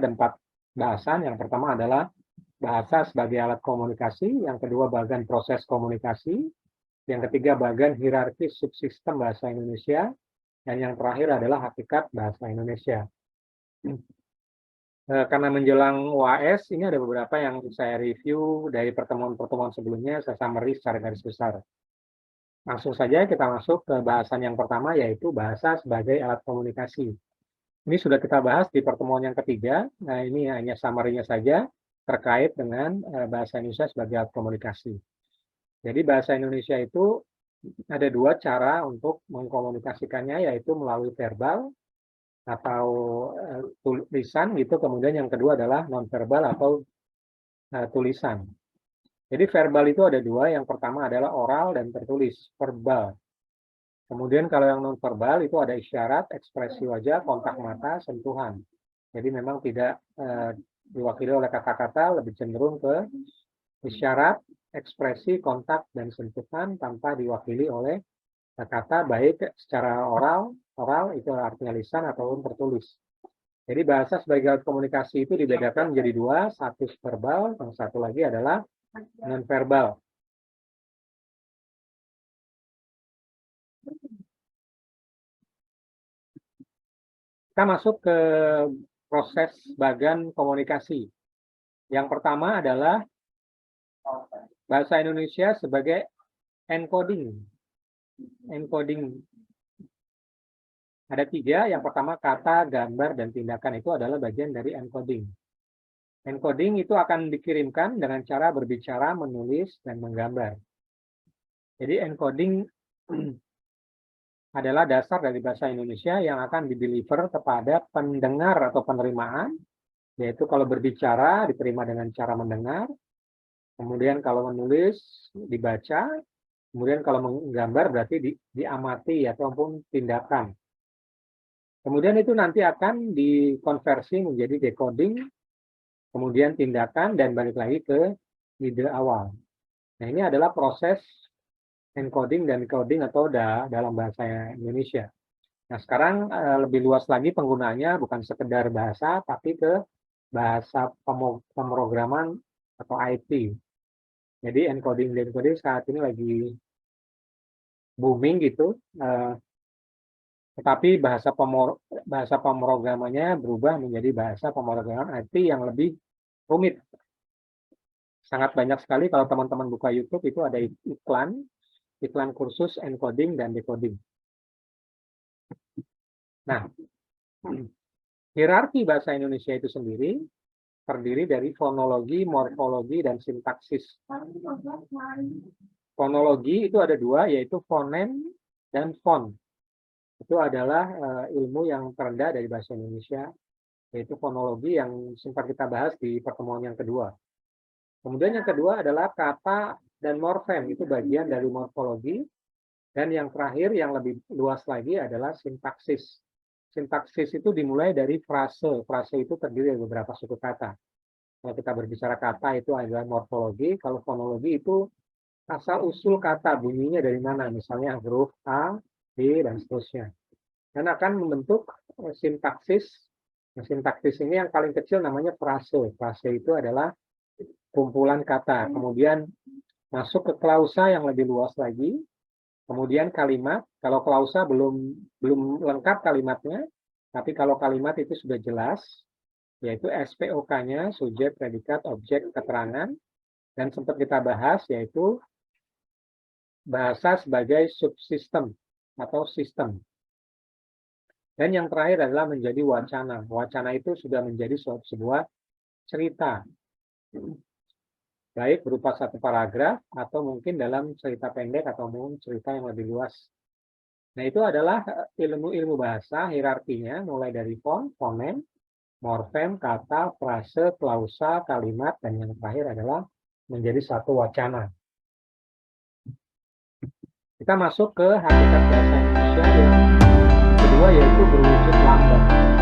ada 4 bahasan. Yang pertama adalah bahasa sebagai alat komunikasi, yang kedua bagian proses komunikasi, yang ketiga bagian hierarki subsistem bahasa Indonesia, dan yang terakhir adalah hakikat bahasa Indonesia. Karena menjelang UAS, ini ada beberapa yang saya review dari pertemuan-pertemuan sebelumnya, saya summary secara garis besar. Langsung saja kita masuk ke bahasan yang pertama, yaitu bahasa sebagai alat komunikasi. Ini sudah kita bahas di pertemuan yang ketiga. Nah, ini hanya summary-nya saja terkait dengan bahasa Indonesia sebagai alat komunikasi. Jadi bahasa Indonesia itu ada 2 cara untuk mengkomunikasikannya, yaitu melalui verbal atau tulisan gitu, kemudian yang kedua adalah nonverbal atau tulisan. Jadi verbal itu ada 2, yang pertama adalah oral dan tertulis, verbal. Kemudian kalau yang nonverbal itu ada isyarat, ekspresi wajah, kontak mata, sentuhan. Jadi memang tidak diwakili oleh kata-kata, lebih cenderung ke isyarat, ekspresi, kontak, dan sentuhan tanpa diwakili oleh kata, baik secara oral itu artinya lisan ataupun tertulis. Jadi bahasa sebagai alat komunikasi itu dibedakan menjadi 2, satu verbal, yang satu lagi adalah nonverbal. Kita masuk ke proses bagian komunikasi. Yang pertama adalah bahasa Indonesia sebagai encoding. Ada 3, yang pertama kata, gambar, dan tindakan itu adalah bagian dari encoding. Encoding itu akan dikirimkan dengan cara berbicara, menulis, dan menggambar. Jadi encoding adalah dasar dari bahasa Indonesia yang akan dideliver kepada pendengar atau penerimaan, yaitu kalau berbicara diterima dengan cara mendengar, kemudian kalau menulis dibaca, kemudian kalau menggambar berarti diamati ataupun tindakan. Kemudian itu nanti akan dikonversi menjadi decoding, kemudian tindakan, dan balik lagi ke ide awal. Nah, ini adalah proses encoding dan decoding atau dalam bahasa Indonesia. Nah, sekarang lebih luas lagi penggunaannya, bukan sekedar bahasa, tapi ke bahasa pemrograman atau IT. Jadi encoding dan decoding saat ini lagi booming gitu. Tetapi bahasa pemrogramannya berubah menjadi bahasa pemrograman IT yang lebih rumit. Sangat banyak sekali kalau teman-teman buka YouTube itu ada iklan kursus encoding dan decoding. Nah, hierarki bahasa Indonesia itu sendiri terdiri dari fonologi, morfologi, dan sintaksis. Fonologi itu ada 2, yaitu fonem dan fon. Itu adalah ilmu yang terendah dari bahasa Indonesia, yaitu fonologi yang sempat kita bahas di pertemuan yang kedua. Kemudian yang kedua adalah kata dan morfem, itu bagian dari morfologi. Dan yang terakhir yang lebih luas lagi adalah sintaksis. Sintaksis itu dimulai dari frase. Frase itu terdiri dari beberapa suku kata. Kalau kita berbicara kata itu adalah morfologi, kalau fonologi itu asal-usul kata, bunyinya dari mana, misalnya huruf A, B, dan seterusnya. Dan akan membentuk sintaksis. Nah, sintaksis ini yang paling kecil namanya frase. Frase itu adalah kumpulan kata. Kemudian masuk ke klausa yang lebih luas lagi. Kemudian kalimat. Kalau klausa belum lengkap kalimatnya, tapi kalau kalimat itu sudah jelas, yaitu SPOK-nya, subjek, predikat, objek, keterangan. Dan sempat kita bahas, yaitu bahasa sebagai subsistem atau sistem. Dan yang terakhir adalah menjadi wacana. Wacana itu sudah menjadi sebuah cerita. Baik berupa satu paragraf atau mungkin dalam cerita pendek atau mungkin cerita yang lebih luas. Nah, itu adalah ilmu-ilmu bahasa, hierarkinya mulai dari fon, fonem, morfem, kata, frase, klausa, kalimat, dan yang terakhir adalah menjadi satu wacana. Kita masuk ke hakikat bahasa Indonesia yang kedua, yaitu berwujud lambang.